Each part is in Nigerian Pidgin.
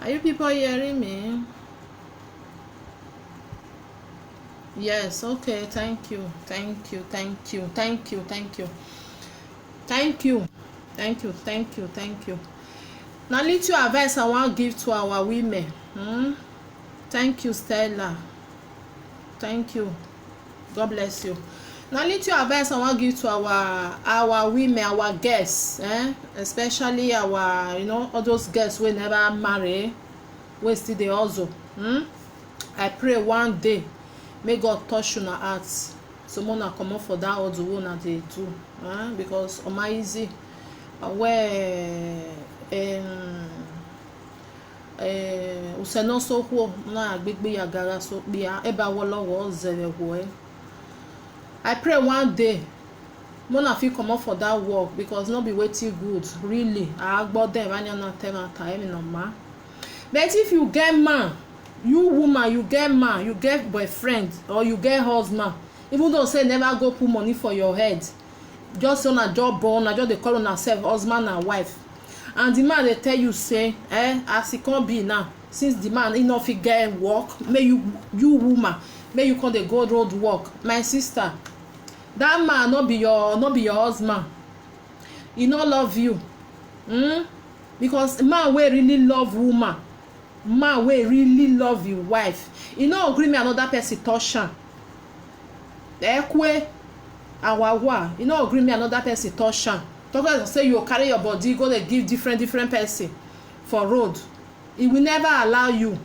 Are you people hearing me? Yes, okay, thank you. Thank you. Thank you. Thank you. Thank you. Thank you. Thank you. Thank you. Thank you. Now little advice I want to give to our women. Thank you, Stella. Thank you. God bless you. Now little advice I want to give to our women, our guests, especially our, all those guests we never marry, we still dey hustle. I pray one day may God touch una hearts, so una comot for that hustle wey una dey do, because oma easy where useno sokwo na agbegbe yagara so bia eba wolowo zere wo. I pray one day mona fit comot for that work, because no be wetin good really. Agbo dem anya na tell time no ma. But if you get man, you woman, you get man, you get boyfriend or you get husband, even though say never go put money for your head, just on a job born, just dey call on herself husband and wife, and the man dey tell you say as e come be now, since the man he no fit get work, may you woman, may you come dey go road work. My sister, that man no be your husband, he no love you. Because man wey really love woman, man wey really love your wife, he no agree me another person touch am. Ekwe awawa, he no agree me another person touch am. Talk about say you carry your body go dey give different person for road, he will never allow you.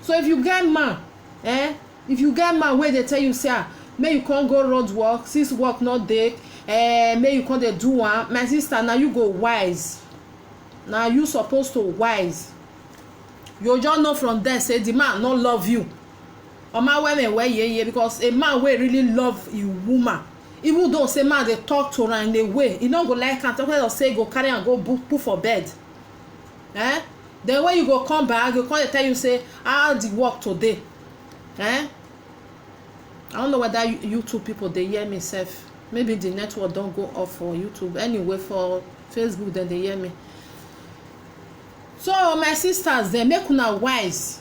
So if you get man, if you get man wey dey tell you say may you come go road work, since work no dey, may you come dey do am, my sister, now you go wise. Now you supposed to wise. You just know from there say the man no love you. Oma women wey ye, because a man wey really love a woman, even though say man dey talk to her in a way, he no go like am. Talk about say go carry am go put for bed. Then when you go come back, you come tell you say how the work today. I don't know whether YouTube people they hear me sef. Maybe the network don't go off for YouTube. Anyway, for Facebook then they hear me. So my sisters, they make una wise.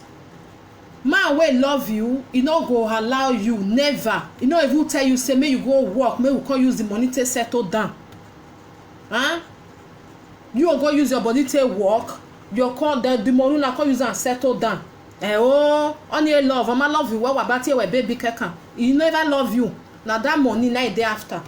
Man wey love you, he no go allow you, never. He no even tell you say may you go work, may you come use the money to settle down. You go use your body to work, you call the money na come use and settle down. Only love, I'ma love you. What about you, baby keka? He never love you. Now that money na day after.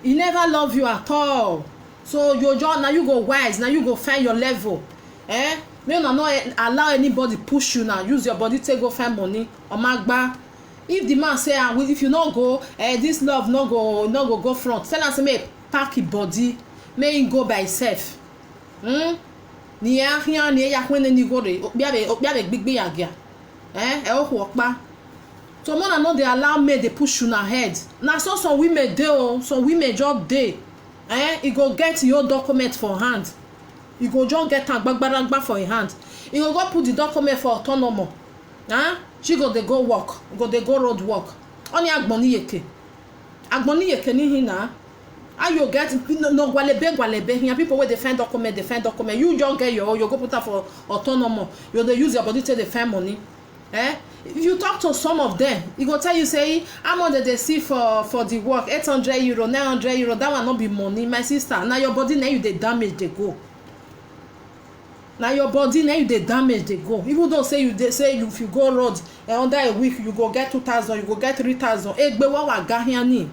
He never love you at all. So you just now you go wise, now you go find your level. May you not allow anybody push you now. Use your body to go find money. Or magba. If the man say if you not go, this love no go front. Tell us may pack your body, may he go by himself. Ni ya ni ya kwene ni go re. Obiabe gbigbe yagia. Work ba. So more no dey allow me dey push you na head. Na so some women dey some women just dey. He go get your document for hand. He go just get am gbagbaragba for him hand. He go put the document for autonomous. She go dey go work, go dey go road work. Oni agboni yeke ni hina. How you get no gwalebe here people wey dey find document. You just get your own, you go put am for autonomous. You dey use your body to dey find money. If you talk to some of them, he go tell you say how much they see for the work, 800 euro, 900 euro. That will not be money, my sister. Now your body now you dey damage they go. Now your body now you dey damage they go. Even though say if you go road under a week you go get 2,000, you go get 3,000. Egbe wa wa gahiani.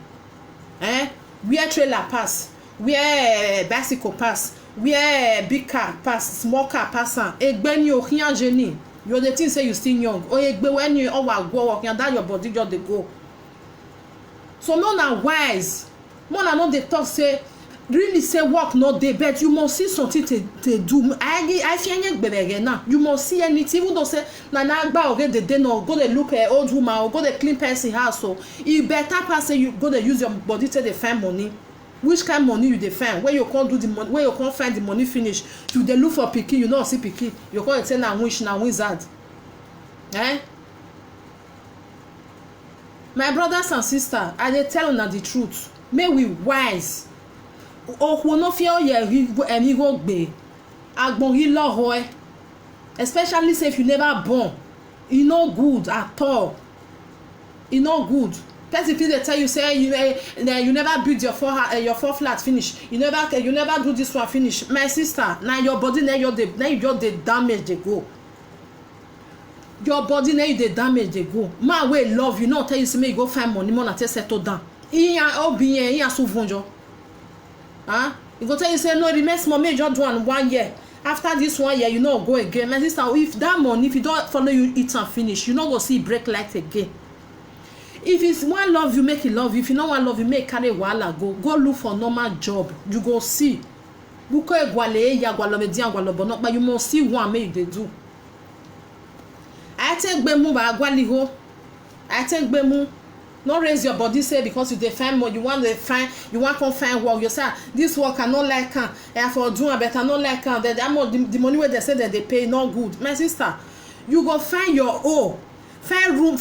Where trailer pass, where bicycle pass, where big car pass, small car pass. Egbe ni o hian jeni. You the thing say you still young. When you go work, and that your body just dey go. So no na wise. More na no dey talk say really say work no dey, but you must see something to do. I fear gbere now. You must see anything, even though say na agba already dey no go dey look at old woman or go dey clean person house. So e better pass say you go dey use your body to dey find money. Which kind of money you dey find? Where you can't do the money, where you can't find the money finish, you dey look for pikin, you no see pikin, you can't say na wish na wizard. My brothers and sisters, I dey tell una the truth. May we wise. Okwo no fi oye emi go gbe. Agbon yi loho especially say if you never born, e no good at all. E no good. Person fit dey tell you say you never build your four flat finish, you never do this one finish. My sister, na your body na you just dey damage dey go. Your body na you dey damage dey go. Man wey love you no tell you say make you go find money na take settle down. Iyan obi yen iyan so vonjo. You go tell you say no, remain small, make you just do am 1 year. After this 1 year, you no go again. My sister, if that money, if you don't follow you eat and finish, you no go see break light again. If it's one love you, make it love you. If you don't want love you, make carry wahala go look for normal job. You go see. Buko egwale ya gwalo medi gwalo bono, but you must see one make you do. I take gbemu ba agwali ho. I take gbemu. Not raise your body say because you dey find more, you want come find work. You say this work I no like am. I for do am better not like am. The money where they say that they pay not good. My sister, you go find your own. Find room,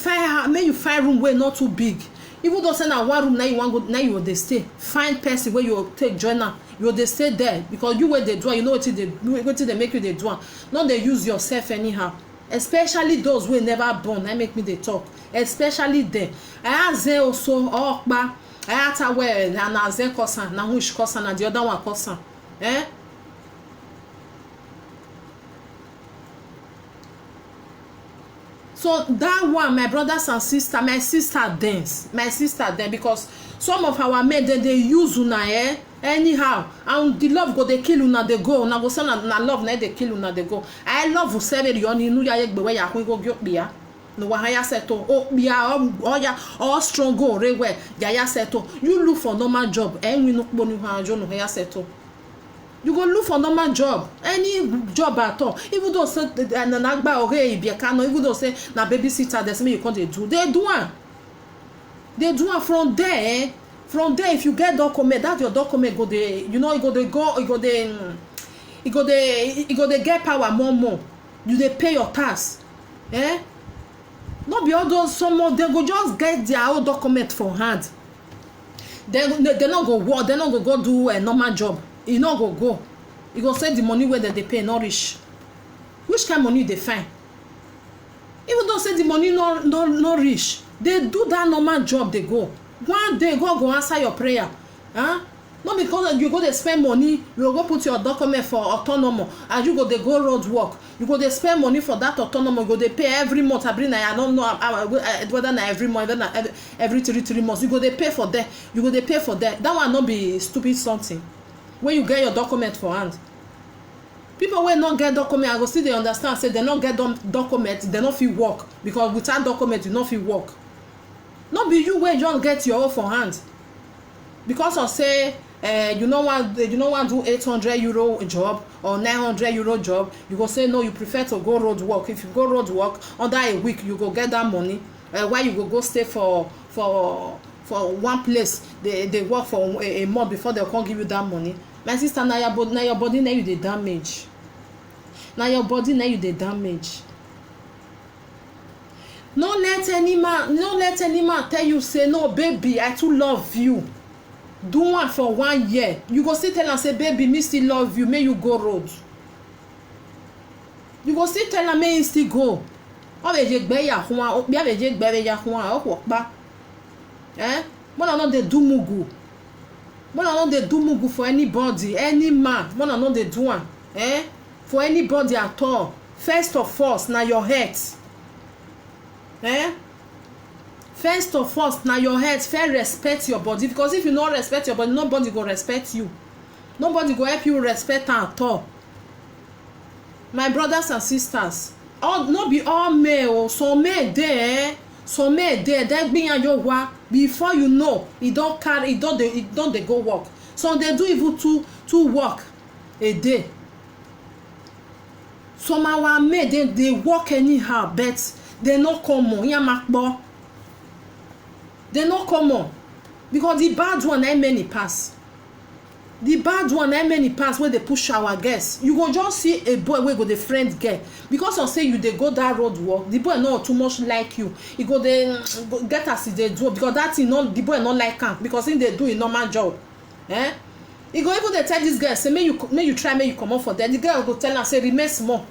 make you find room where not too big. Even though say na one room now you want go, now you will dey stay. Find person where you take join am. You will dey stay there because you where they do, you know what they make you they do. Not they use yourself anyhow. Especially those who never born. I make me they talk. Especially them. I ask them also okpa. I ask her where na ze kosan, na which kosan, na the other one kosan. So that one, my brothers and sisters, my sister dance because some of our men they use una anyhow, and the love go they kill una they go. Na go say na love na they kill una they go. I love you seven yoni nu ya yegbe we ya kun go gyokbia. No wa haya seto o bia all strong go rewe ya seto. You look for normal job. We no kponu ha jo no haya seto. You go look for normal job, any job at all. Even though say na nagba ore ibieka no, even though say na babysitter they say me you can't do. They do one. They do one from there. From there, if you get document, that your document go dey, you know, you go dey get power more. You dey pay your tax. Not be all those some they go just get their own document for hand. They not go work, they not go do a normal job. You no go. You go say the money where they pay not rich. Which kind of money they find? Even though say the money no rich, they do that normal job. They go. One day God go answer your prayer. Not because you go to spend money, you go put your document for autonomous, and you go they go road work. You go they spend money for that autonomous. You go they pay every month. I don't know whether na every month, whether every 3 months. You go they pay for that. You go they pay for that. That one not be stupid something. When you get your document for hand, people wey not get document, I go still they understand say they not get document, they not fit work because without document you not fit work. Not be you wey just get your own for hand because of say you no want do 800 euro job or 900 euro job. You go say no, you prefer to go road work. If you go road work under a week, you go get that money. Why you go stay for one place, they work for a month before they come give you that money. My sister, na your body na you dey damage. Na your body na you dey damage. No let any man tell you say no baby, I too love you. Do one for 1 year. You go still tell am say baby, me still love you, may you go road. You go still tell am may you still go. Obeje gbe ya huan, o bia beje gbe ya huan, o pa. Mona no dey do mugu. Mona no dey do mugu for anybody, any man. Mona no dey do am. For anybody at all. First of all, na your head. First of all, na your head. First respect your body, because if you no respect your body, nobody go respect you. Nobody go help you respect am at all. My brothers and sisters, no be all male. Some male there. Some men there, they bring your work before you know it don't carry, it don't they go work. So they do even two work a day. Some our men they work anyhow, but they not common. They not common because the bad one ain't many pass. The bad one ain't many pass where they push our guests. You go just see a boy where go the friend girl because of say you they go that road work. The boy not too much like you. He go they get as they do because that thing not the boy not like him because if they do a normal job. He go even they tell this girl say may you try, may you come out for that. The girl go tell her say remain small.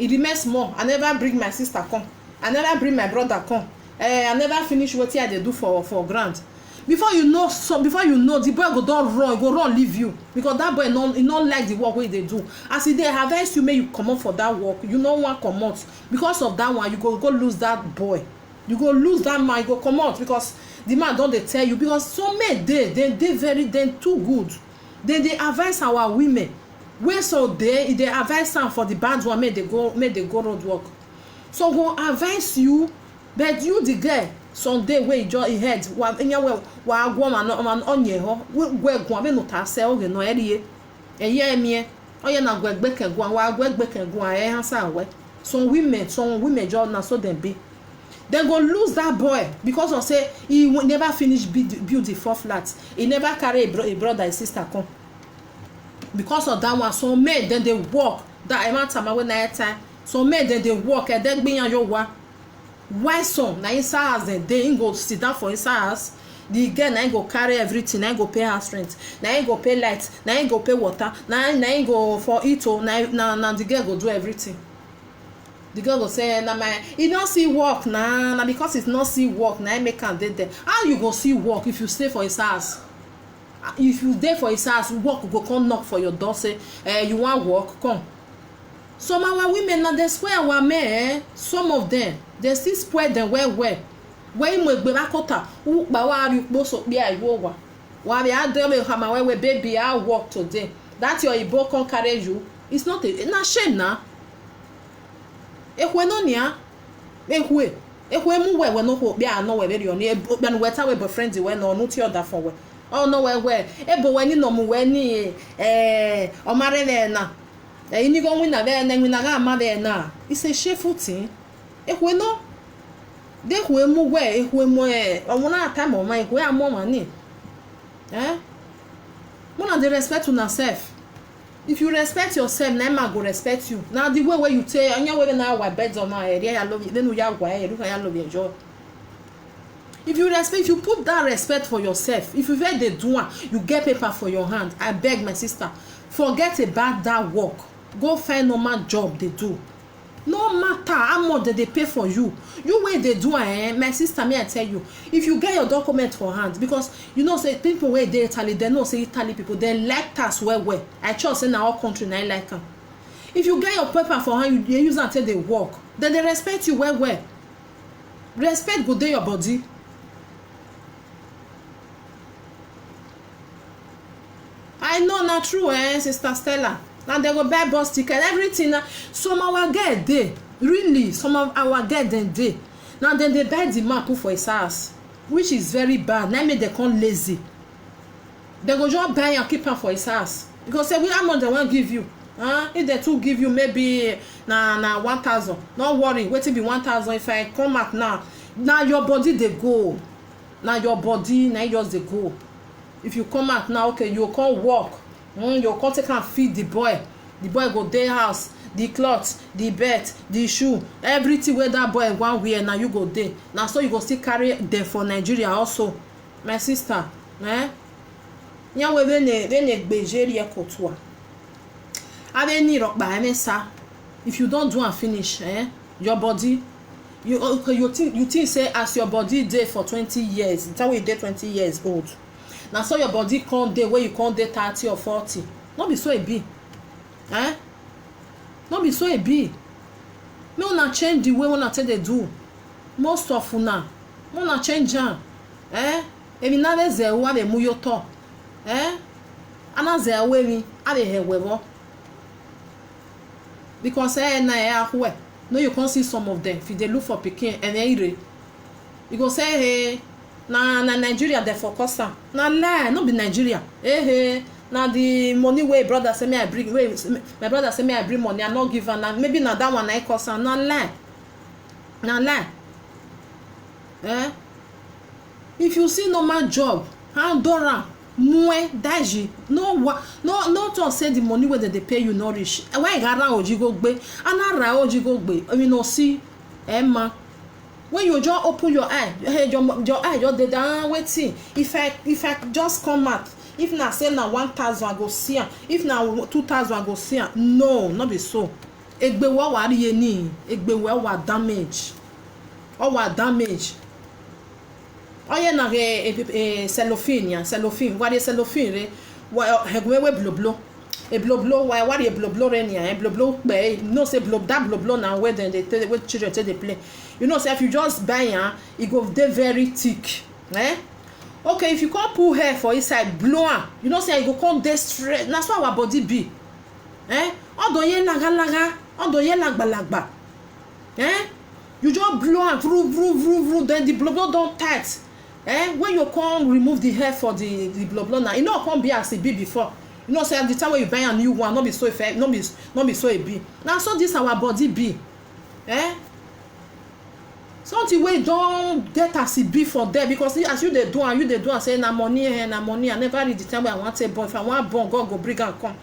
e remain small. I never bring my sister come, I never bring my brother come, I never finish wetin I dey do for ground. Before you know the boy go don run leave you, because that boy no like the work wey e dey do. As e dey advise you make you comot for that work, you no wan comot. Because of that one, you go lose that boy, you go lose that man, you go comot, because the man don dey tell you. Because some men dey too good. They advise our women wey so dey advise am for the bad one, make they go road work. So go advise you, but you the girl Sunday wey e head wa enyawe wa agwo man onye ho gwe egwan be no ta se oge no eriye eye emie oye na gwe gbe kegwan wa gwe gbe kegwan ha sa we. Some women just na so dem be. They go lose that boy because of say he never finish build the 4 flats. He never carry a brother and sister come. Because of that one, some men then they work that amount of time when I time. Some men then they work and then be on your work. Why some? Now inside house they go sit down for inside house. The girl now go carry everything. Now go pay house rent. Now go pay light. Now go pay water. Now go for it. Now the girl go do everything. The girl go say, "Na my, he don't see work na because it's not see work na make am dey there." How you go see work if you stay for his house? If you dey for his house, work go come knock for your door say, you want work? Come. Some our women na dey spoil our men. Some of them they still spoil them well. When we gbe bakota, who ba wa ri po so bi ayo wa. Wa be adem e hama we baby I work today. That your ibo can carry you. It's not na shame na. Ehwe no nia. Ehwe mu we no ho bi ano we be on e be no weta we boyfriend we no no ti order for we. Oh no we ebo we ni no mu we ni o mare le na. Ini go win na be na win na ga ma be na. It's a shameful thing. Ehwe no. De ehwe mu we ehwe mu o mo na time o ma ehwe amo mani. Mo na dey respect una self. If you respect yourself, na man go respect you. Now the way where you say anya we na wa beds on my area ya love you, then you agwa e look ya love enjoy. If you respect, you put that respect for yourself. If you very dey do one, you get paper for your hand. I beg my sister, forget about that work. Go find normal job they do. No matter how much they pay for you. You wey they do my sister, me I tell you, if you get your document for hand, because you know say people wey dey Italy, they know say Italy people they like tax well. I trust say na all country na like am. If you get your paper for hand, you use am till they work, then they respect you well. Respect go dey your body. I know na true Sister Stella. Now they go buy bus ticket, everything. Some our girl dey, really, some of our girl then dey. Now then they buy the man put for his house, which is very bad. Now make they come lazy. They go just buy and keep am for his house. Because say how much they want give you? If they too give you maybe na 1,000. Don't worry, wetin be 1,000 if I come out now your body dey go. Now your body now just dey go. If you come out now, okay, you come work. You come take and feed the boy go dey house, the cloth, the bed, the shoe, everything where that boy wan wear now you go dey. Now so you go still carry them for Nigeria also. My sister yan we ne gbejerie kotua ave ni rokpa emesa. If you don't do and finish your body, you think say as your body dey for 20 years, it's how you dey 20 years old. Now so your body come dey where you come dey 30 or 40. Not be so e be. Not be so e be. Me una change the way una take dey do. Most of una change am. Ebi na le ze wa be mu yo to. Ana ze we mi ade he wewo. Because na ahwe. No, you can't see some of them. If they look for pikin and ire, you go say hey. Na Nigeria dey focus am. Na lie, no be Nigeria. Na the money wey brother say me I bring, my brother say me I bring money, I no give am. Na maybe na that one I cause am. Na lie. If you see normal job, handle am, mwe daji. No to say the money wey they pay you no reach. Why gara ojigo gbe? Ana ra ojigo gbe. I mean no see ma. When you just open your eye, your eye just dey down waiting. If I just come out, if na say na 1,000 I go see am, if na 2,000 I go see am. No, not be so. egbe wo wa ri ni egbe wo wa damage o wa damage oye na cellophane ya cellophane wa de cellophane re wa hegwe bloblo e bloblo wa de bloblo re ni ya bloblo pe no say that bloblo na where then they where children take dey play you know say if you just buy am e go dey very thick okay if you come pull hair for inside blow am you know say e go come dey straight na so our body be odo ye laga odo ye lagbalagba you just blow am vru then the bloblo don tight when you come remove the hair for the bloblo now e no come be as e be before you know say at the time when you buy a new one no be so effect no be so e be na so this our body be something wey don get as e be for there because as you dey do am say na money I never reach the time wey I wan take born if I wan born God go bring am come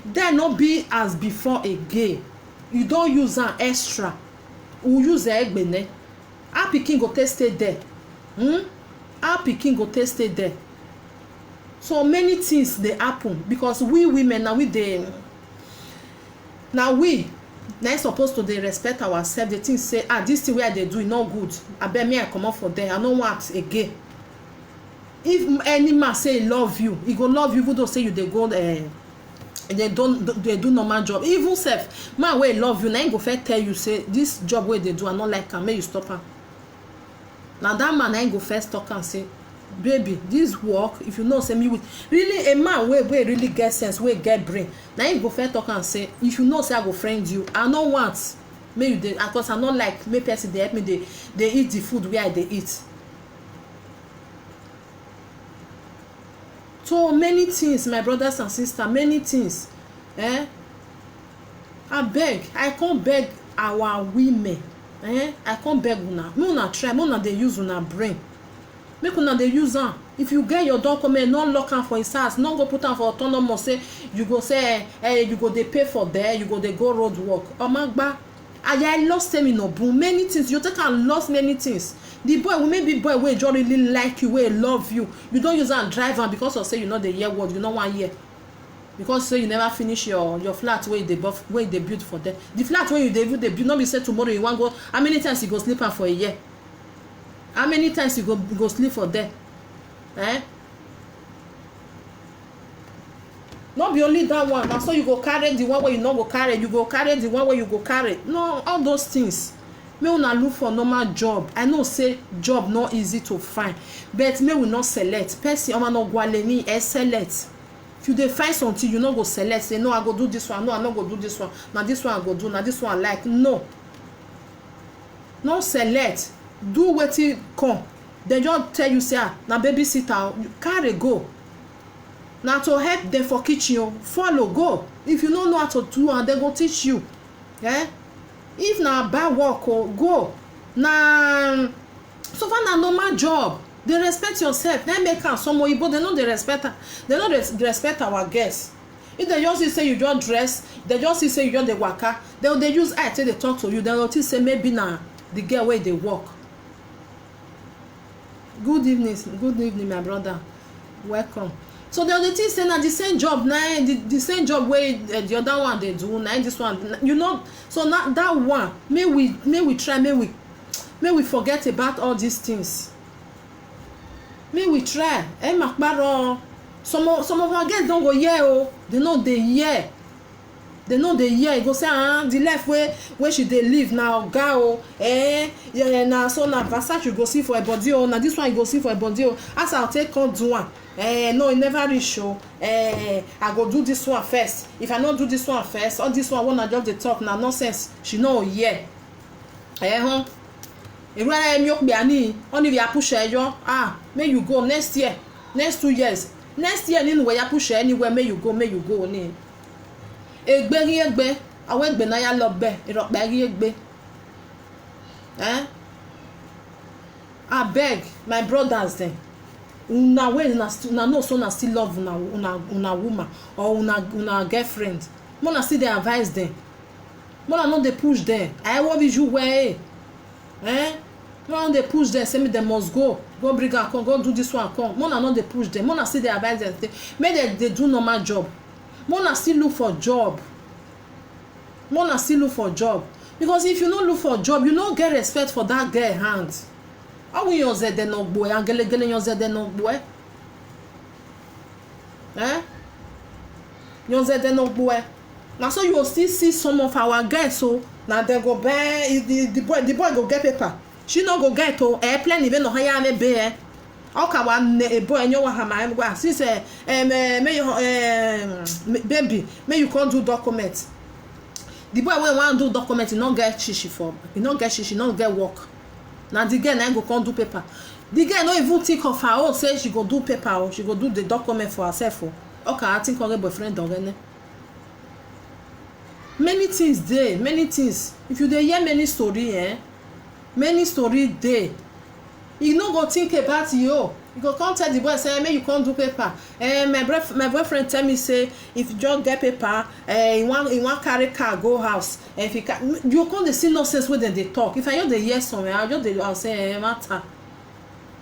there no be as before again you don use am extra you use egbene how pikin go take stay there how pikin go take stay there so many things dey happen because we women na we na suppose to dey respect ourselves dey think say this thing wey I dey do e no good abeg me I comot for there I no want again if any man say e love you e go love you even though say you dey go they do normal job even sef man wey love you na him go first tell you say this job wey dey do I no like am make you stop am na that man na him go first talk am say baby this work if you know say me with really a man wey really get sense wey get brain na him go first talk am say if you know say I go friend you I no want make you dey because I no like make person dey help me dey eat the food wey I dey eat so many things my brothers and sisters many things abeg I come beg our women I come beg una make una try make una dey use una brain make una dey use am if you get your document no lock am for his house no go put am for autonomous say you go say you go dey pay for there you go dey go road work omagba I lost them in obu many things you take am lost many things the boy wey maybe boy wey just really like you wey love you you don use am drive am because of say you no dey hear word you no wan hear because say you never finish your flat wey you dey build for there the flat wey you dey build no be say tomorrow you wan go how many times you go sleep am for a year how many times you go sleep for there no be only that one na so you go carry the one wey you no go carry you go carry the one wey you go carry no all those things make una look for normal job I know say job no easy to find but make we not select person oma no gwale ni select if you dey find something you no go select say no I go do this one no I no go do this one na this one I go do na this one I like no select do wetin come dem just tell you say na babysitter you carry go na to help dem for kitchen follow go if you no know how to do am dem go teach you if na bad work go na so far na normal job dey respect yourself na make am some oyibo dem no dey respect am dem no dey respect our girls if dem just see say you just dress dem just see say you just dey waka dem dey use eye take dey talk to you dem go think say maybe na the girl wey dey work. Good evening my brother welcome so dem dey think say na the same job na the same job wey the other one dey do na this one you know so na that one make we try make we forget about all these things make we try makparo some of our girls don go hear they no dey hear you go say the life wey she dey live na oga na so na Versace you go see for her body na this one you go see for her body as I take come do am no e never reach I go do this one first if I no do this one first all this one wey na just dey talk na nonsense she no hear eru ara mi o pe ani oni we push eyo may you go next 2 years nínú we ya push anywhere may you go ni egbe àwọn egbe na ya lọ be iropa ri egbe abeg my brothers then una wey na know so na still love una woman or una girlfriend mona still dey advise them mona no dey push them I wan be you well mona dey push them say me dem must go bring am come go do this one come mona no dey push them mona still dey advise them make dem dey do normal job mona still look for job Mona still look for job, because if you no look for job, you no get respect for that girl hand. How will you say they no boy and gele you say they no boy? You say they no boy. Now so you will still see some of our girls, so now they go buy the boy go get paper. She no go get to airplane even no hire me be. How can one a boy and you want him go since may you baby may you can't do document. The boy when want do document, he not get shishi for, he not get shishi, not get work. Now the girl now go can't do paper. The girl no even think of her own, say she go do paper or she go do the document for herself. Okay, I think her boyfriend already. Many things there, many things. If you dey hear many story, many story there. You no go think about you. You go come tell the boy say, "May you can't do paper." My boyfriend tell me say, if you just get paper, he want carry car go house. If he can, you can't dey see nonsense when they talk. If I just dey hear somewhere, I just dey say, matter.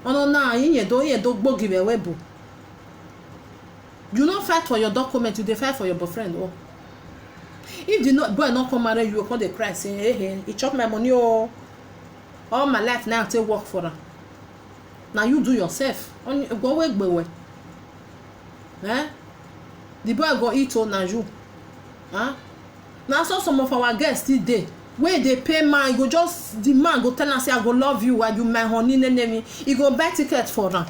Oh no, nah, you don't go give away boo. You not fight for your document, you dey fight for your boyfriend. Oh. If the boy not come marry you, come dey cry say, hey, he chop my money oh. All my life now I take work for her. Now you do yourself. Go away. The boy go eat on na you. Now so some of our girls still there. Where they pay man, go just the man go tell us say I go love you and you my honey name. He go buy ticket for her.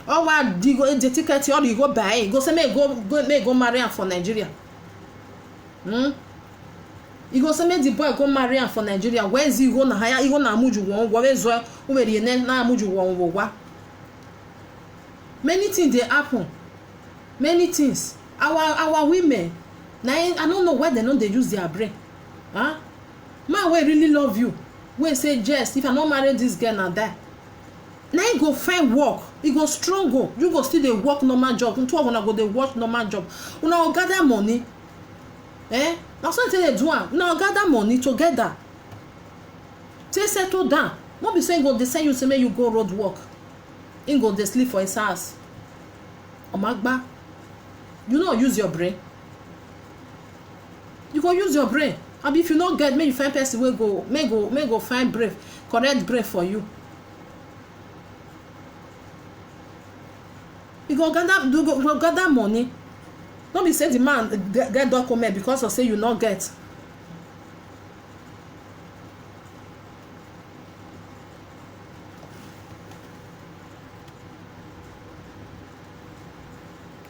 Or what the ticket or you go buy, you go say may go marry her for Nigeria. You go say make the boy go marry am for Nigeria. Where is he go na hire? He go na amuju won. Where zo we dey na amuju won wo wa. Many things dey happen. Many things. Our women, now I don't know why they don't they use their brain. Man, we really love you. We say just if I not marry this girl na die. Now you go find work. You go strong go. You go still dey work normal job. Until una go dey work normal job. Una go gather money. Now something they do now gather money together. Take settle down. Not be saying go they send you say make you go road work. In go they sleep for his house. Omagba. You know use your brain. You go use your brain. And if you not get, may you find person will go find brave, correct brave for you. You go gather money. Don't be say the man get document because of say you not get.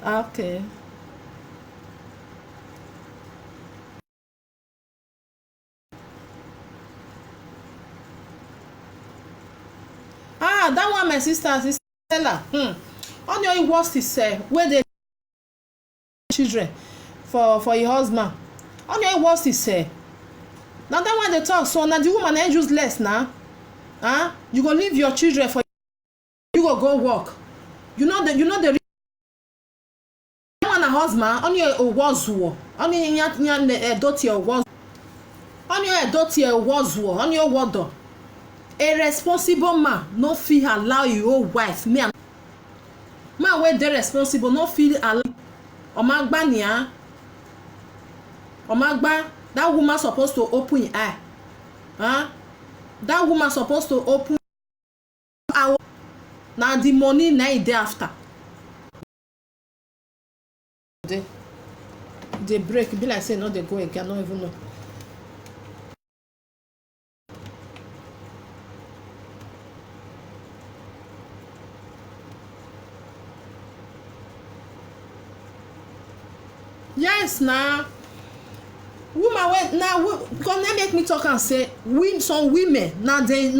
Okay. That one my sister Stella. On your worst is where they children for your husband. On your worst is now that one they talk so now the woman ain't useless now. You go leave your children for you go work. You know the one a husband on your wazuo on your daughter was on your daughter wazuo on your water. A responsible man no fit allow your wife man wey dey responsible no fit allow omagba nia omagba that woman supposed to open her eye that woman supposed to open her na the money na e dey after dey break be like say no dey go again. I no even know. Yes now woman wey now come na make me talk and say some women now they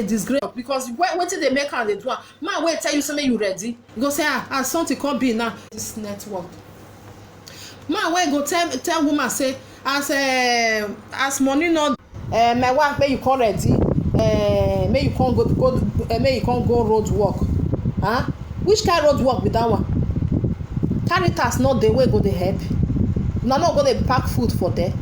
disgrace because wetin dey make am dey do am man wey tell you say make you ready you go say as something come be now this network man wey go tell woman say as money no my wife make you come ready make you come go road work which kind road work be that one? Caritas not the way go dey help. Una not go dey pack food for there.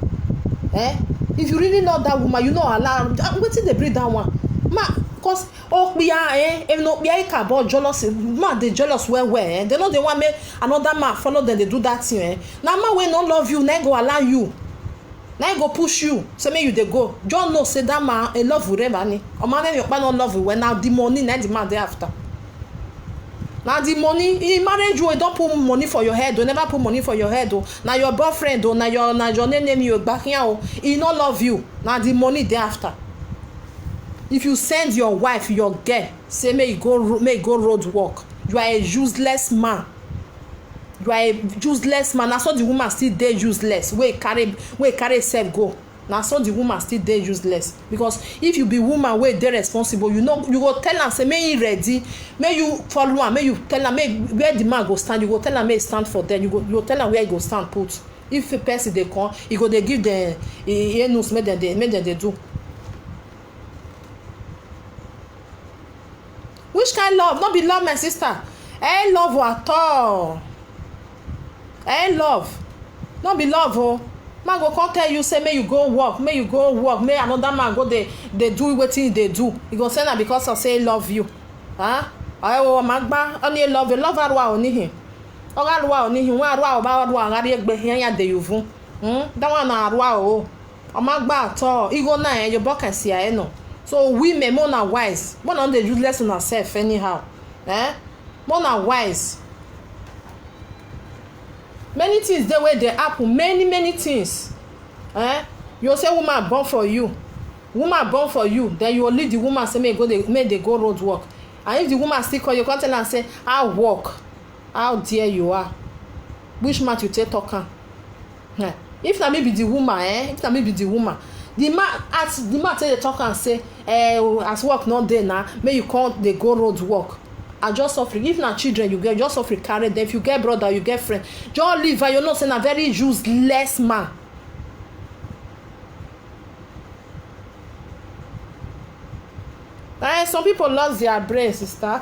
If you really love that woman, you know allow. Wetin dey bring that one? Ma, cause okpiya if no okpiya ikabo jealous, man dey jealous well. They know they want make another man follow them. They do that thing. Now man wey no love you, na go allow you. na go push you say make you dey go. Just know say that man a love forever ni. O man wey your pa no love you well, na the money na the man dey after. Na the money in marriage you don put money for your head o, never put money for your head o. Na your boyfriend o, na your name you back here o. He no love you. Na the money dey after. If you send your wife, your girl, say make you go road work, you are a useless man. You are a useless man. Na so the woman still dey useless. Wey carry self go. Na so the woman still dey useless. Because if you be woman wey dey responsible, you know you go tell am say make he ready, make you follow am, make you tell am make where the man go stand, you go tell am make he stand for there. You go tell am where he go stand put. If a person dey come, you go dey give them news make dem dey do. Which kind love? No be love, my sister. Ain't love at all. Ain't love. No be love oh. Man go come tell you say make you go work, make another man go dey do wetin he dey do. He go say na because of say he love you. Ayo magba oni love arwa oni hin. Oga arwa oni hin, wa arwa oba arwa ngari egbe yan ya dey yuvun. That one na arwa o. O magba at all. Ego na your bucket sia e no. So women more na wise. More na dey useless on herself anyhow. More na wise. Many things dey wey dey happen, many things. You say woman born for you, then you will leave the woman say make they go road work. And if the woman still call you, come tell am say how work, how dear you are. Which mouth you take talk am? If na me be the woman, the man take dey talk am say as work no dey na, make you come dey go road work. And just suffering. If na children you get, just suffering carry them. If you get brother, you get friend, just leave. And you know say na very useless man. Some people lost their brain, sister.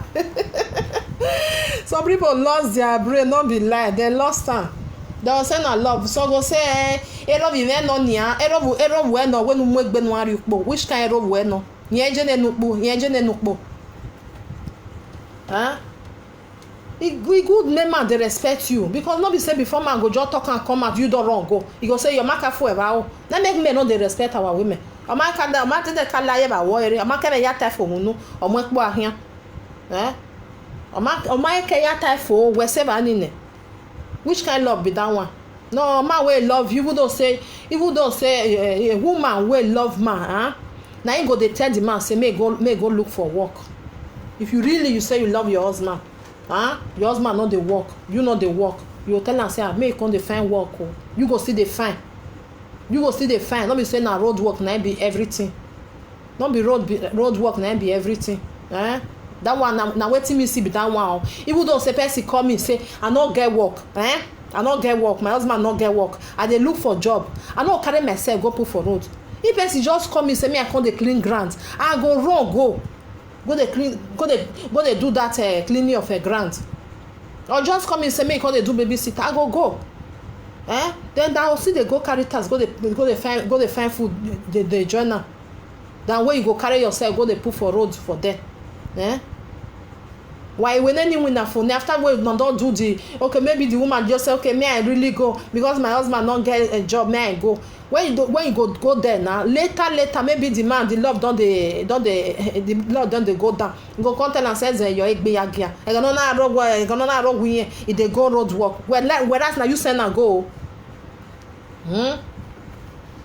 Some people lost their brain, not be lie. They lost am. They will say na love. So go say love even no nia. Love we no when you make benwari ukpo. Which kind love we no? Nyeje ne nukpo. E good make man dey respect you, because no be say before man go just talk and come out you don wrong go. He go say your marker forever o. Na make men no dey respect our women. O ma te dey kala ye ba wo ere. O ma ke ya tai for hunu. O mo ekpo ahia. O ma ke ya tai for we se ba nine. Which kind love be that one? No man wey love you, even though say a woman wey love man, na him go dey tell the man say make go look for work. If you really say you love your husband, your husband no dey work, you no dey work, you go tell am say make you come dey find work o. You go still dey find. No be say na road work na be everything. No be road work na be everything. That one na wetin me see be that one o. Even though say person call me say I no get work, I no get work, my husband no get work, I dey look for job, I no carry myself go put for road. If person just call me say me I come dey clean ground, I go run go dey do that cleaning of a ground. Or just come in say make you come dey do babysitter, I go. Then that will see they go carry task, go dey find food, they join am. Then where you go carry yourself, go dey put for road for there. Why when anyone na phone after we don do the okay, maybe the woman just say okay, may I really go because my husband not get a job, may I go. When you go there now, later maybe the man, the love don dey go down. You go come tell am say your egbe yagia. E go no na road we e dey go road work. Whereas na you send am go.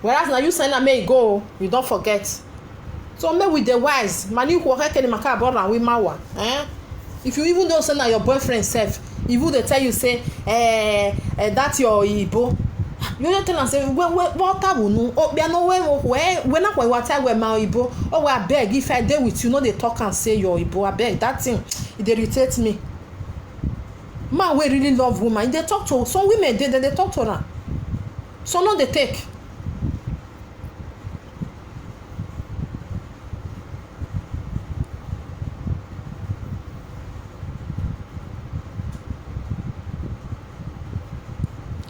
Whereas na you send am make e go, you don't forget. So make with the wise, mani ko ke ni maka abora we mawa. If you even don't say na your boyfriend self, if you dey tell you say that's your Igbo, you don't tell am say what abunu o bia no we na kwa water we ma Igbo. Oh we abeg if I dey with you no dey talk and say your Igbo, abeg that thing e dey irritate me. Man we really love woman, they talk to some women, they talk to her. So no dey take.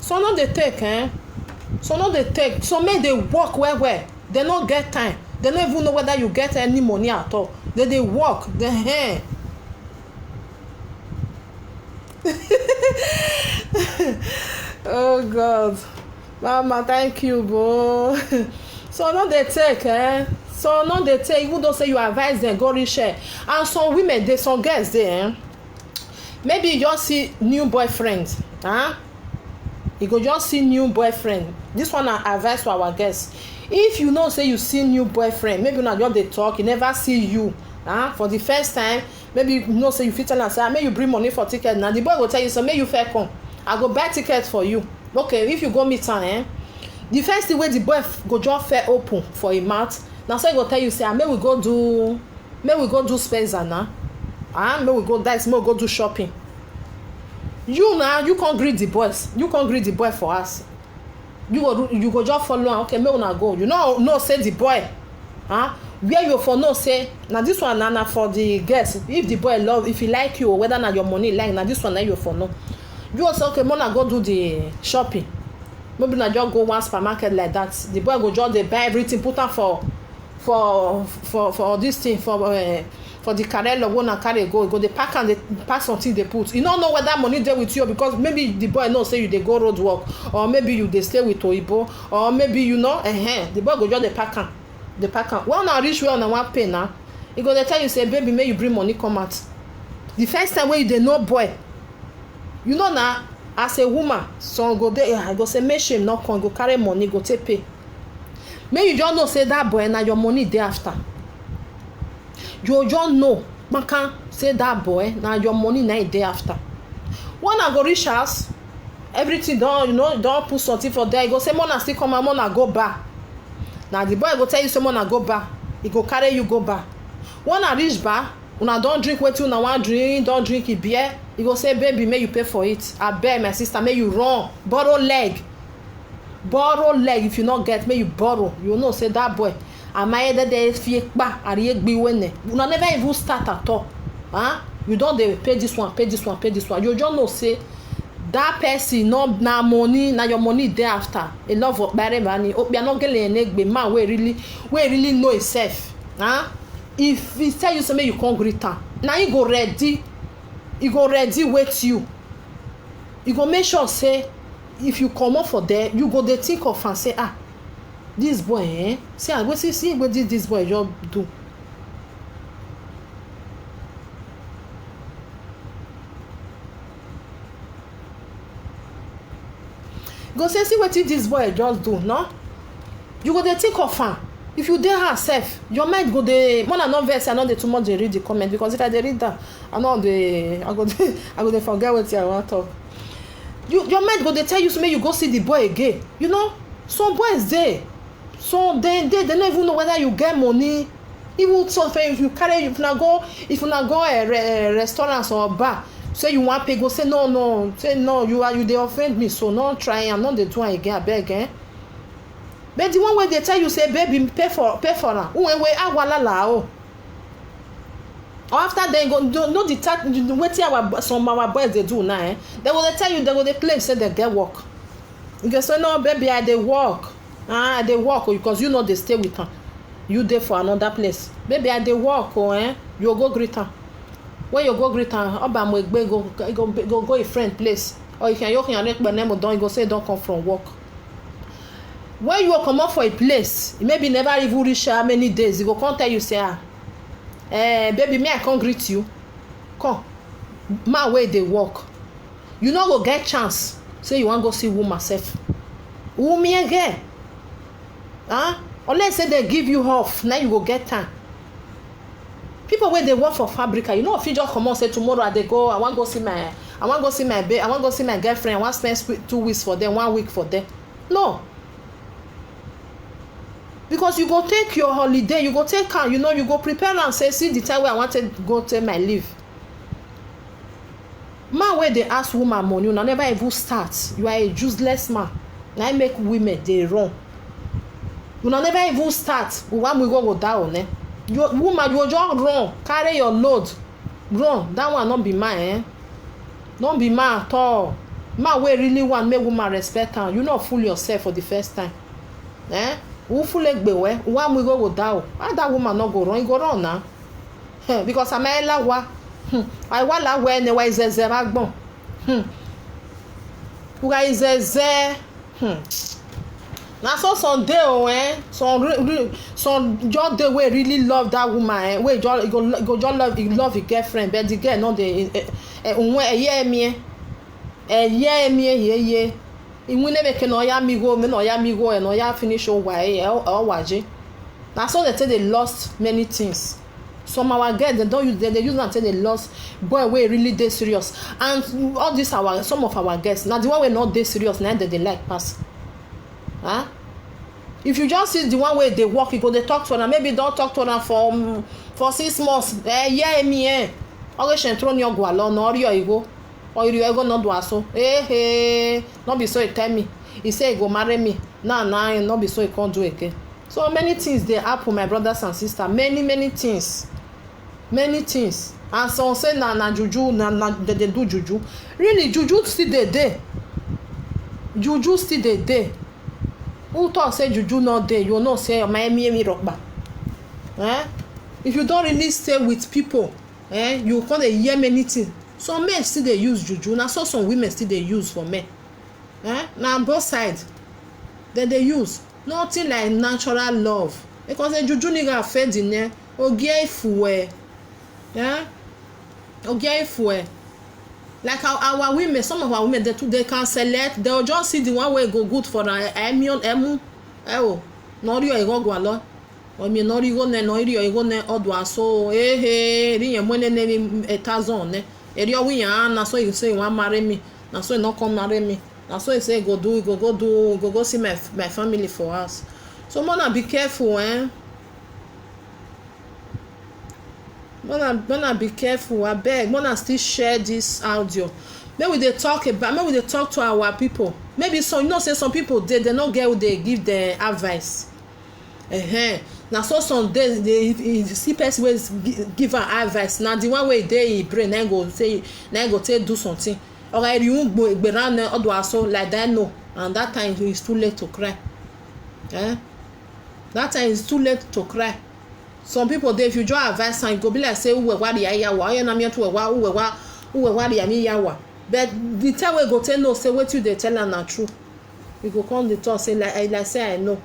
So no dey take, So no dey take. So make they work well. They no get time. They don't even know whether you get any money at all. They work. Oh God. Mama, thank you, bro. So no dey take, so no dey take, even though say you advise dem go reach her. And some women dey, some girls dey, maybe you just see new boyfriend, you go just see new boyfriend. This one na advice for our girls. If you know say you see new boyfriend, maybe una just dey talk, he never see you for the first time, maybe you know say you fit tell am say make you bring money for ticket. Now the boy go tell you say make you fair come, I go buy ticket for you. Okay, if you go meet am, the first thing wey the boy go just fair open for him mouth, na so he go tell you say make we go do Spencer na, make we go dice, make we go do shopping. You now, you can't greet the boys, you can't greet the boy for us. You go just follow am. Okay, make una go. You know say the boy, where you for know say na this one na for the girls. If the boy love, if he like you, or whether na your money like, na this one na you for know. You also okay, make una go do the shopping. Maybe na just go one supermarket like that. The boy go just dey buy everything, put am for this thing, for the carrello wey una carry go dey pack am, dey pack something dey put. You no know whether money dey with you, because maybe the boy know say you dey go road work, or maybe you dey stay with oyibo, or maybe you know, the boy go just dey pack am. When una reach where una wan pay na, he go dey tell you say baby make you bring money come out. The first time wey you dey know boy, you know na, as a woman, some go dey, I go say make shame no come, go carry money go take pay. Make you just know say that boy na your money dey after. You just know, maka say that boy na your money na e dey after. When I go reach house, everything don, don put something for there. You go say mona still come and mona go bar. Now the boy go tell you say mona go bar. He go carry you go bar. When I reach bar, una don drink wetin una wan drink, don drink a beer. He go say baby make you pay for it. Abeg my sister, make you run, borrow leg. If you not get, make you borrow. You know say that boy, una never even start at all. You don dey pay this one. You just know say that person no na money, na your money dey after. A love of bare money. Obi no get enegbe man wey really know himself. If he tell you say make you come greet am, na he go ready wait you. You go make sure say if you comot for there, you go dey think of am say this boy, see what this boy just do. Go say see wetin this boy just do, no? You go dey think of am. If you dey herself, your mind go dey, more than not vex. I no dey too much dey read the comment, because if I dey read that, I go dey forget wetin I wan talk. Your mind go dey tell you make you go see the boy again. You know, some boys dey, so they no even know whether you get money. Even so, if you carry, if una go a restaurant or a bar, say you wan pay, go say no, say no, you dey offend me, so no try am, no dey do am again, abeg. But the one wey dey tell you say baby pay for am, awalala o. Or after they go know the wetin some our boys dey do now, they go dey tell you, they go dey claim say they get work. You go say no baby, I dey work. I dey work, because you know they stay with am. You dey for another place. Baby I dey work, you go greet am. When you go greet am, obamwegbe go a friend place, or you can you go say don't come from work. When you come up for a place, maybe never even reach how many days, he go come tell you say baby may I come greet you, come man wey dey work. You no go get chance say you wan go see woman sef, woman again, unless say they give you off, now you go get time. People wey dey work for fabrica, you know, fit just comot say tomorrow I dey go, I wan go see my babe, I wan go see my girlfriend, I wan spend 2 weeks for them, 1 week for them. No, because you go take your holiday, you go take am, you know, you go prepare am say see the time wey I wan take go take my leave. Man wey dey ask woman money, una never even start. You are a useless man. Na make women dey run. Una never even start. One we go down, you woman, you just run, carry your load, run. That one no be man, no be man at all. Man wey really want make woman respect am, you no fool yourself for the first time. Who fool egbewe? One we go down. How that woman no go run? He go run now. Because Amaela wa, I want la we ne wa izeze ragbon. Uga izeze. na so some dey some just dey wey really love that woman wey just go just love him girlfriend, but the girl no dey yeye inwe nebeke na oya migo me na oya migo na oya finish owaje. Na so they say they lost many things. Some our girls they use am say they lost boy wey really dey serious, and all this some of our girls na the one wey not dey serious na they like pass. Huh? If you just see the one wey dey work, you go dey talk to am, maybe don talk to am for 6 months. Oge shentro ni ogwa lo na ori oyigo no do aso. No be so he tell me. He say he go marry me. Nah, no be so he can't do again. So many things dey happen, my brothers and sisters. Many things. And some say na juju, they do juju. Really, juju still dey. Juju still dey. Who talk say juju not dey? You know say my me rockba. If you don't really stay with people, you can't hear many things. Some men still dey use juju. Na so some women still dey use for men. Na both sides they use. Nothing like natural love, because the juju nigga fed in there. Ogie like our women, some of our women they can select. They'll just see the one way go good for emu. Nori o ego gwalo. O mi nori go ne odo aso. Ri yen mo ne 1,000 ne. Eri o wi yan na so you say you wan marry me. Na so you no come marry me. Na so he say go see my family for us. So mona be careful, Mona be careful. Abeg, mona still share this audio. Make we dey talk to our people. Maybe some, you know, say some people they no get who they give the advice. Na so some days they see person wey give am advice. Na the one wey dey in brain na go take do something. Like that, no, and that time it's too late to cry. That time it's too late to cry. Some people they, if you just advise and go be like say but the time we go tell no say what you they tell am na true. You go come the talk say like say I know.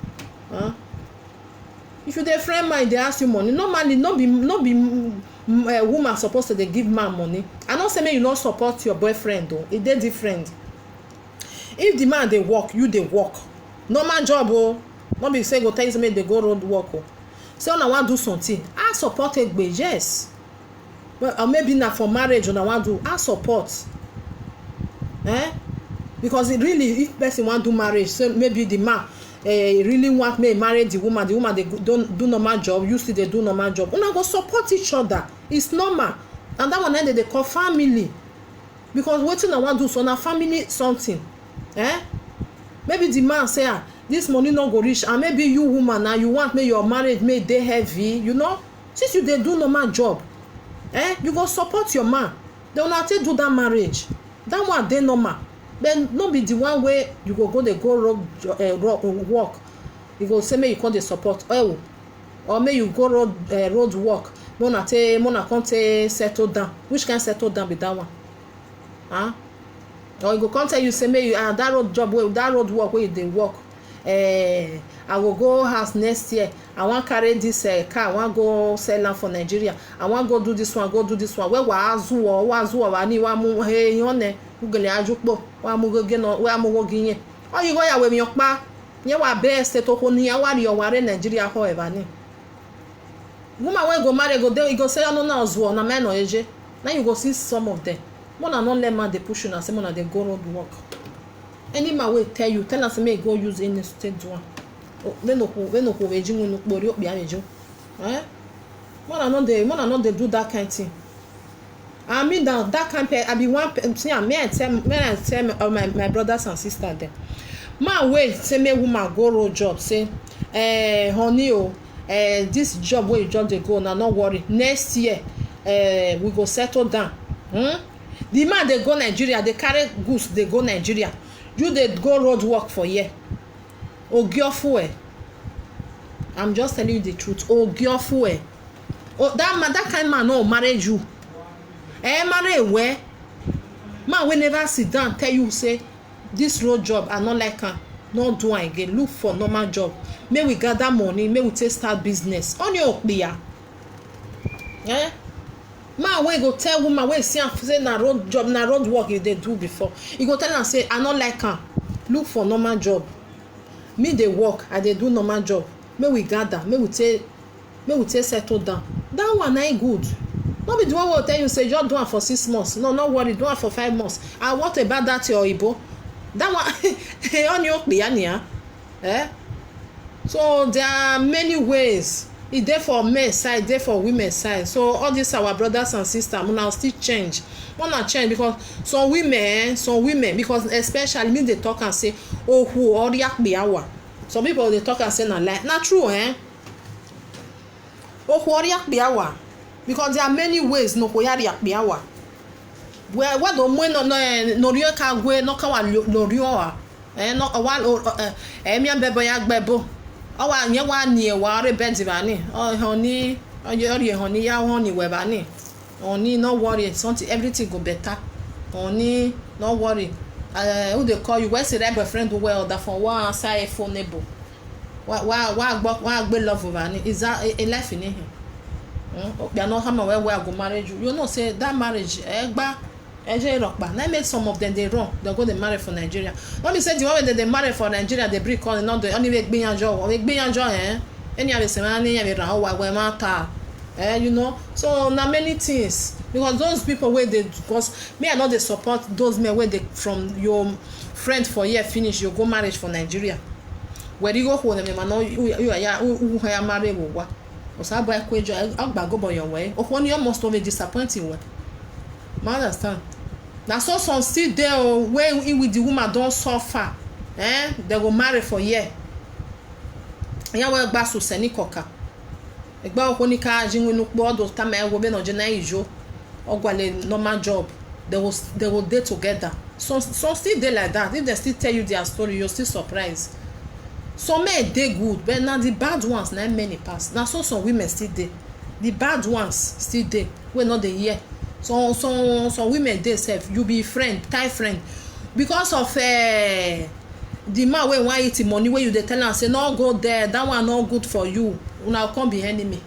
If you dey friend mind, they ask you money. Normally, no be a woman supposed to they give man money. I don't say me you not support your boyfriend though. It dey different. If the man they work, you they work. Normal job not be say go tell you say they go road work Say I want do something. I support it, yes. Well, or maybe not for marriage or I want do. I support. Because it really, if person want do marriage, so maybe the man really want me marry the woman they don't do normal job, you see they do normal job. Una go support each other. It's normal. And that one then they call family. Because wetin I want do so na family something. Maybe the man say this money no go reach, and maybe you woman now you want me your marriage may dey heavy, you know, since you dey do normal job, you go support your man. They will not take do that marriage. That one dey normal. Then no be the one way you go work. You go say may you call the support or may you go road work. Mona come settle down. Which can settle down be that one? Or you go come tell you say may you that road job that road work where they work. I will go house next year. I want carry this car. I want go sell am for Nigeria. I want go do this one. Where wazu ani wa mu he yone ugele ajukpo wa mu go geno wa mu go ginye. Oh you go ya we mi opa. Nye wa best to ko ni awari o ware Nigeria however ni. Woman when go marry go there you go say no na ozuo na men no eje. Now you go see some of them. Mona no let man dey push you na say mona dey go road work. Any man will tell us may go use any state one. When no waging when no body up behind you. Mona not they do that kind of thing. I mean that kind of I be one see I tell my brothers and sisters there. Man wait say me woman go road job say honey this job where you just dey go now not worry. Next year we go settle down. The man they go Nigeria, they carry goods, they go Nigeria. You dey go road work for here. Ogiofue. I'm just telling you the truth. Ogiofue. That kind of man no marry you. Marry where? Man we never sit down tell you say this road job I not like am. no do am again. Look for normal job. Make we gather money, make we take start business. On your okpiya. Man wey go tell woman wey see am say na road job, na road work you dey do before, e go tell am say I no like am, look for normal job. Me dey work, I dey do normal job. Make we gather, make we take settle down. That one na good. No be the one wey go tell you say just do am for 6 months. No worry, do am for 5 months. And what about that your oyibo? That one on your okpiya So there are many ways. E dey for men side, dey for women side. So all these our brothers and sisters, una still change. Una change because some women, because especially me dey talk and say ohu ori akpiawa. Some people dey talk and say na lie. Na true ohu ori akpiawa. Because there are many ways no koyari akpiawa. Where do mo no rio ka gwe no ka wa lo rio a. No wa mi ambebo ya gbebo. Owa nye wa ni wa re bed bani honey honey ya honey we bani honey no worry something everything go better honey no worry who dey call you where say that boyfriend well that for one side phone neighbor wa gbe love bani is that a life in here you know how where go marry you know say that marriage egba na make some of them dey run they go dey marry for Nigeria. Let me say the one wey dey marry for Nigeria dey bring on not the only way gbeyanjo any of the money ya ra wa we mata you know. So na many things because those people wey dey, because me I no dey support those men wey dey from your friend for year finish you go marriage for Nigeria where you go hold them man no you ya marry wo wa osabo ekwejo agbago boyo we okwo ni almost of a disappointing way. I understand. Na so some still there when with the woman don suffer they go marry for year ya we gba so seni koka egba okoni ka jinwe no po do ta me wo be no je na ijo ogwale normal job they will date together. Some still dey like that. If they still tell you their story you're still surprised. Some men dey good but na the bad ones na many pass. Na so some women still dey, the bad ones still dey we no dey hear. Some women dey sef you be friend tight friend because of the man wey wan eat money wey you dey tell am say no go there, that one no good for you, una come be enemy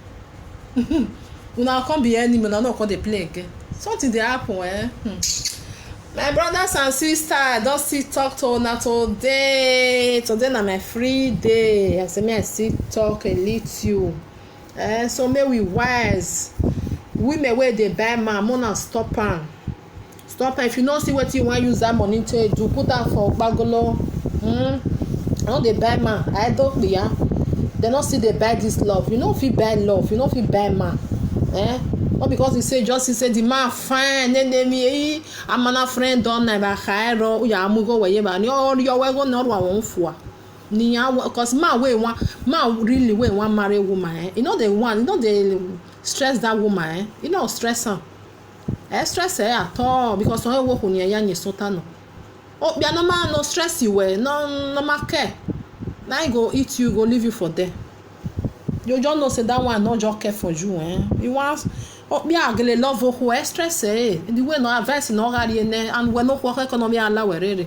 una come be enemy, una no come dey play again. Something dey happen My brothers and sisters, I don still talk to una today na my free day. I say me I still talk a little so make we wise. Women wey dey buy man una stop am. If you no see wetin you wan use that money to do, put am for gbagolo. No dey buy man I don't clear. They no still dey buy this love. You no fit buy love, you no fit buy man not because you say just say the man fine me amana friend don na ba khairo ya amugo weye ba ni o yo we go no ro fua ni ya because man really wey wan marry woman you know the one, you know the stress that woman you know stress am stress at all because no work on ya ni sota no bia no man no stress you well no man care na he go eat you, go leave you for there. You just know say that one no just care for you you want bia agele love who stress the way no advice no gari ne and we no work economy ala werere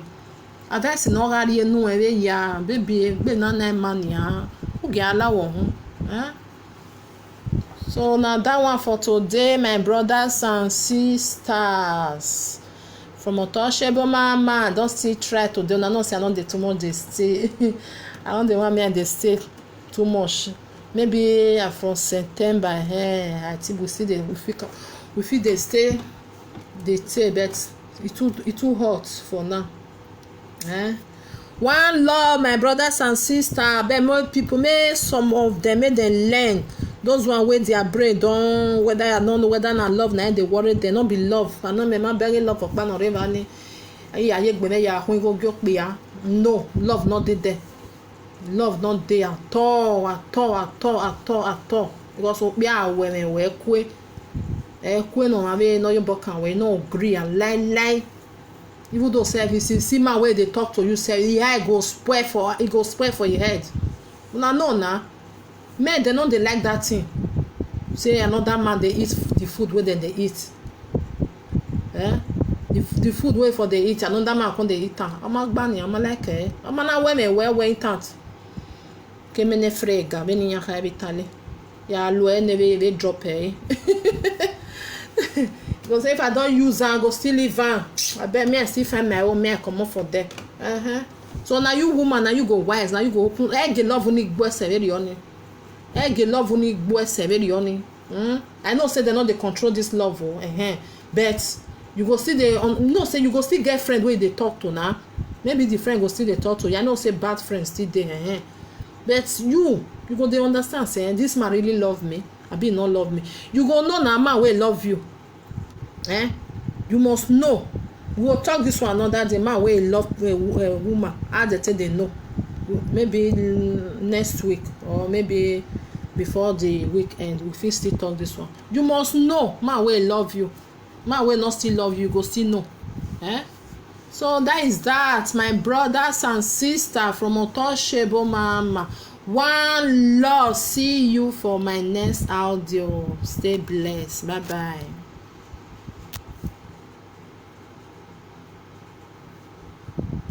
advice no gari nu ya baby be na man ya who get ala wo So now that one for today, my brothers and sisters. From Otoshebo Mama, don't still try to do. I know say I don't dey too much. They stay. I don't dey want me and they stay too much. Maybe from September. I think we see we feel they stay. They stay, but it too hot for now. One love, my brothers and sisters. But more people, may some of them may they learn. Those one wey their brain don whether I don't know whether na love na dey worry dem no be love. I no me man bury love for pan or river ni aye gbere ya hun go gyo pe ya. No, love not there. Love not there at all. Because opi awe me we kwe no ave no your bokan we no agree and lie. Even though say if you see man wey dey talk to you say yeah go spoil for your head. Una know na. Men they know they like that thing. Say another man they eat the food where they eat. The the food wey for dey eat another man come dey eat am ọmọ gbani ọmọ like ọmọ na we me we eat am ke me ne frega be ni ya be tale ya lo ne be drop because if I don't use am go still leave am abeg me I still find my own me I comot for there so na you woman na you go wise na you go open ge love ni gbo ese very oni ge love ni gbo ese very oni I know say they no dey control this love but you go still dey know say you go still get friend wey dey talk to na maybe the friend go still dey talk to you I know say bad friends still dey but you go dey understand say this man really love me abi no love me you go know na man wey love you you must know we go talk this one another day man wey love woman how dey take dey know maybe next week or maybe before the weekend we fit still talk this one you must know man wey love you man wey not still love you go still know so that is that my brothers and sisters from Untouchable Mama. One love. See you for my next audio. Stay blessed. Bye bye.